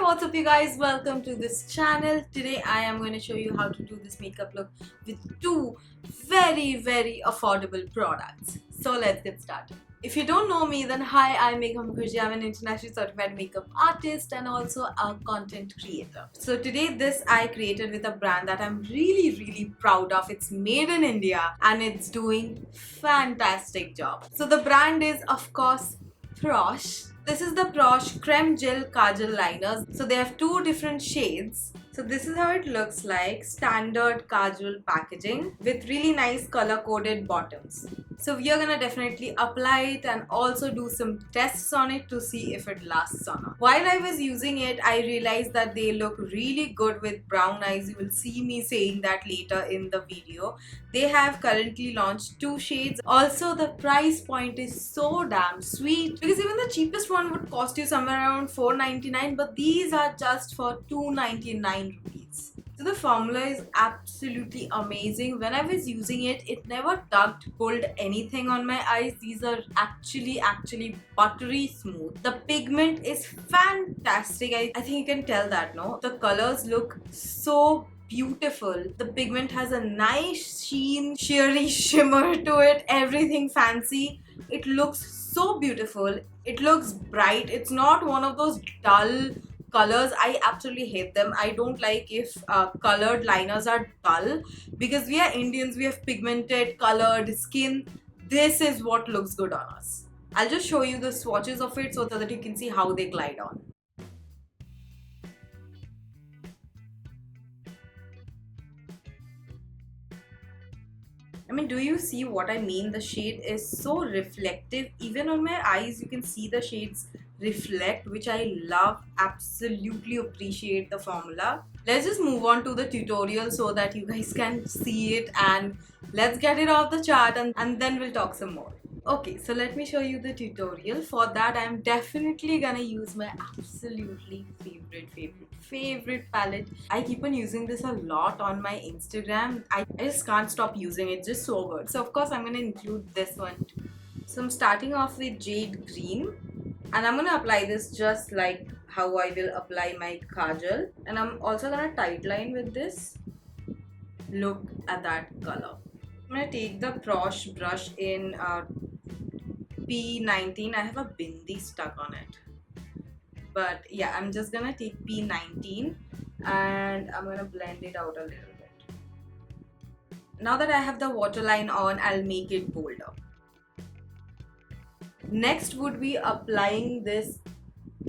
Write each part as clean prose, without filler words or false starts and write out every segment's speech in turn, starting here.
What's up you guys? Welcome to this channel. Today I am going to show you how to do this makeup look with two very affordable products. So let's get started. If you don't know me, then hi, I'm Megha Mukherjee. I'm an internationally certified makeup artist and also a content creator. So today this I created with a brand that I'm really proud of. It's made in India and it's doing fantastic job. So the brand is of course Frosh. This is the Frosh Creme Gel Kajal Liners. So they have two different shades. So this is how it looks like. Standard kajal packaging with really nice color coded bottoms. So we are gonna definitely apply it and also do some tests on it to see if it lasts or not. While I was using it, I realized that they look really good with brown eyes. You will see me saying that later in the video. They have currently launched two shades. Also, the price point is so damn sweet because even the cheapest one would cost you somewhere around $4.99, but these are just for $2.99 rupees. So the formula is absolutely amazing. When I was using it, it never tugged, pulled anything on my eyes. These are actually buttery smooth. The pigment is fantastic. I think you can tell that, no? The colors look so beautiful. The pigment has a nice sheen, sheery shimmer to it, everything fancy. It looks so beautiful. It looks bright. It's not one of those dull colors. I absolutely hate them. I don't like if colored liners are dull because we are Indians, we have pigmented, colored skin. This is what looks good on us. I'll just show you the swatches of it so that you can see how they glide on. I mean, do you see what I mean? The shade is so reflective. Even on my eyes, you can see the shades reflect, which I love. Absolutely appreciate the formula. Let's just move on to the tutorial so that you guys can see it, and let's get it off the chart and then we'll talk some more. Okay, so let me show you the tutorial. For that, I'm definitely gonna use my absolutely favorite palette. I keep on using this a lot on my Instagram. I just can't stop using it, just so good. So of course I'm gonna include this one too. So I'm starting off with Jade Green and I'm gonna apply this just like how I will apply my kajal, and I'm also gonna tight line with this. Look at that color. I'm gonna take the Frosh brush in P19. I have a bindi stuck on it, but yeah, I'm just gonna take P19 and I'm gonna blend it out a little bit. Now that I have the waterline on, I'll make it bolder. Next would be applying this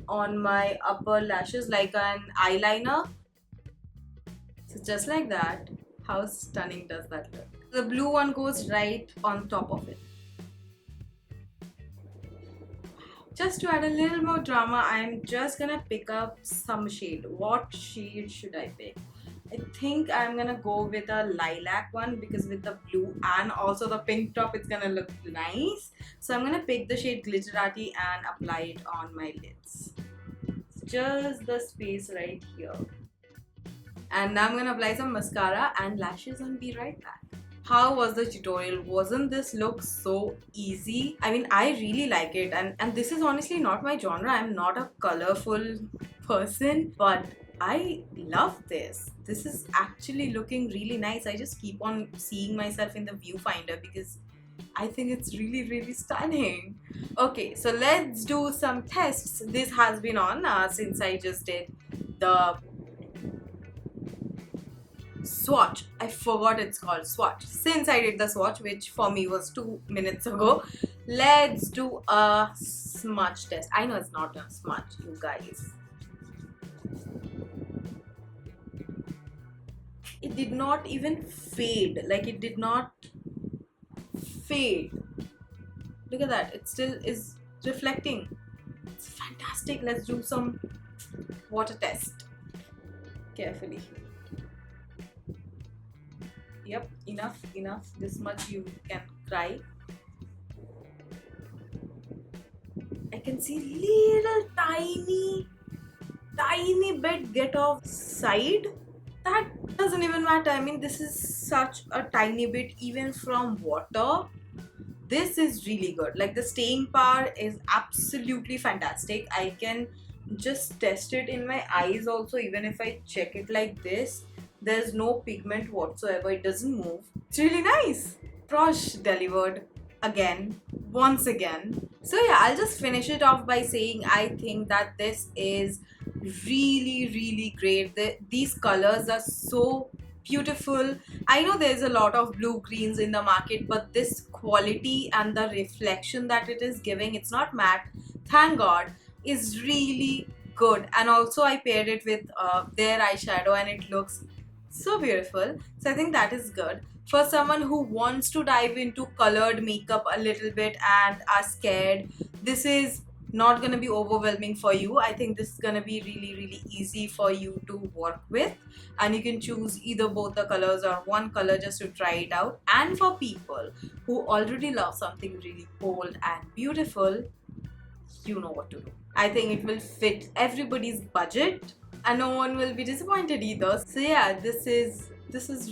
on my upper lashes like an eyeliner. So just like that. How stunning does that look? The blue one goes right on top of it. Just to add a little more drama, I'm just gonna pick up some shade. What shade should I pick? I think I'm gonna go with a lilac one because with the blue and also the pink top, it's gonna look nice. So I'm gonna pick the shade Glitterati and apply it on my lids. Just the space right here. And now I'm gonna apply some mascara and lashes and be right back. How was the tutorial? Wasn't this look so easy? I mean, I really like it, and this is honestly not my genre. I'm not a colorful person, but I love this. This is actually looking really nice. I just keep on seeing myself in the viewfinder because I think it's really stunning. Okay, so let's do some tests. This has been on since I just did the swatch. I forgot it's called swatch. Since I did the swatch, which for me was 2 minutes ago, let's do a smudge test. I know it's not a smudge, you guys. It did not even fade. Like, it did not fade. Look at that. It still is reflecting. It's fantastic. Let's do some water test. Carefully. Yep, enough. This much you can cry. I can see little tiny bit get off side. That doesn't even matter. I mean, this is such a tiny bit even from water. This is really good. Like, the staying power is absolutely fantastic. I can just test it in my eyes also. Even if I check it like this, there's no pigment whatsoever, it doesn't move. It's really nice. Prosh delivered again, once again. So yeah, I'll just finish it off by saying I think that this is really great. These colors are so beautiful. I know there's a lot of blue greens in the market, but this quality and the reflection that it is giving, it's not matte, thank god, is really good. And also I paired it with their eyeshadow and it looks so beautiful. So I think that is good for someone who wants to dive into colored makeup a little bit and are scared. This is not going to be overwhelming for you. I think this is going to be really easy for you to work with, and you can choose either both the colors or one color just to try it out. And for people who already love something really bold and beautiful, you know what to do. I think it will fit everybody's budget and no one will be disappointed either. So yeah, this is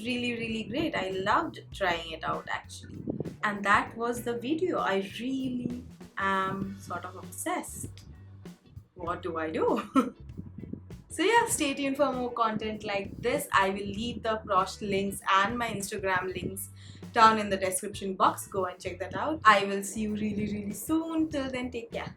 really great. I loved trying it out actually. And that was the video. I really am sort of obsessed. What do I do? So yeah, stay tuned for more content like this. I will leave the Prosh links and my Instagram links down in the description box. Go and check that out. I will see you really soon. Till then, take care.